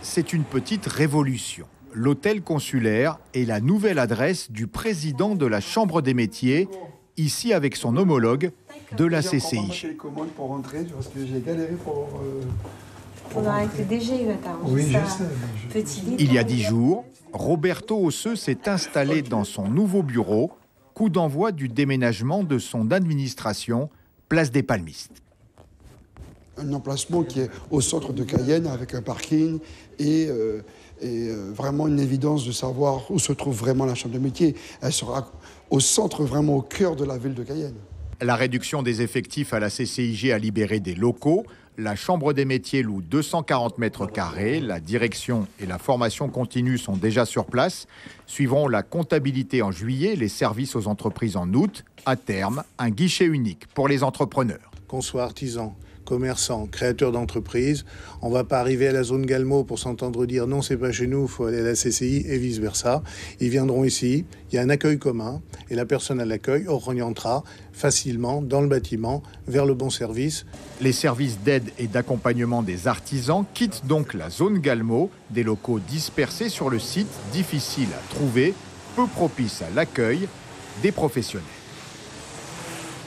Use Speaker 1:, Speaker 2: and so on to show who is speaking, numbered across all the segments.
Speaker 1: C'est une petite révolution. L'hôtel consulaire est la nouvelle adresse du président de la Chambre des métiers, ici avec son homologue de la CCIG. Il y a 10 jours, Roberto Osseux s'est installé dans son nouveau bureau, coup d'envoi du déménagement de son administration, place des Palmistes.
Speaker 2: Un emplacement qui est au centre de Cayenne avec un parking et vraiment une évidence de savoir où se trouve vraiment la Chambre de métier. Elle sera au centre, vraiment au cœur de la ville de Cayenne.
Speaker 1: La réduction des effectifs à la CCIG a libéré des locaux. La Chambre des métiers loue 240 mètres carrés. La direction et la formation continue sont déjà sur place. Suivront la comptabilité en juillet, les services aux entreprises en août. À terme, un guichet unique pour les entrepreneurs.
Speaker 3: Qu'on soit artisan, commerçants, créateurs d'entreprises, on ne va pas arriver à la zone Galmo pour s'entendre dire non, c'est pas chez nous, il faut aller à la CCI et vice-versa. Ils viendront ici, il y a un accueil commun et la personne à l'accueil orientera facilement dans le bâtiment vers le bon service.
Speaker 1: Les services d'aide et d'accompagnement des artisans quittent donc la zone Galmo, des locaux dispersés sur le site, difficiles à trouver, peu propices à l'accueil des professionnels.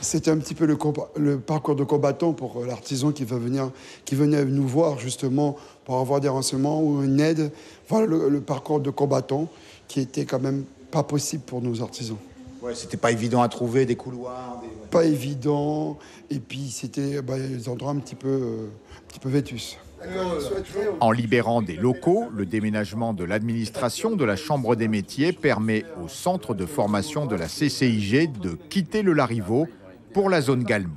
Speaker 2: C'était un petit peu le parcours de combattant pour l'artisan qui venait nous voir justement pour avoir des renseignements ou une aide. Voilà le parcours de combattant qui était quand même pas possible pour nos artisans.
Speaker 4: Ouais, c'était pas évident à trouver, des couloirs.
Speaker 2: Pas évident, et puis c'était des endroits un petit peu vétus.
Speaker 1: En libérant des locaux, le déménagement de l'administration de la Chambre des métiers permet au centre de formation de la CCIG de quitter le Larivot pour la zone Galmo.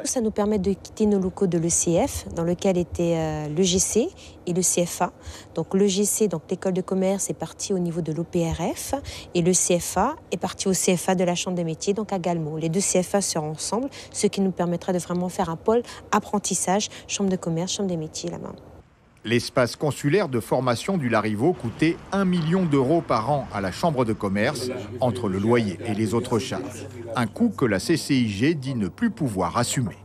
Speaker 5: Ça nous permet de quitter nos locaux de l'ECF, dans lequel était l'EGC et le CFA. Donc l'EGC, donc l'école de commerce, est parti au niveau de l'OPRF et le CFA est parti au CFA de la Chambre des métiers, donc à Galmo. Les deux CFA seront ensemble, ce qui nous permettra de vraiment faire un pôle apprentissage, Chambre de commerce, Chambre des métiers là-bas.
Speaker 1: L'espace consulaire de formation du Larivot coûtait 1 million d'euros par an à la Chambre de commerce, entre le loyer et les autres charges. Un coût que la CCIG dit ne plus pouvoir assumer.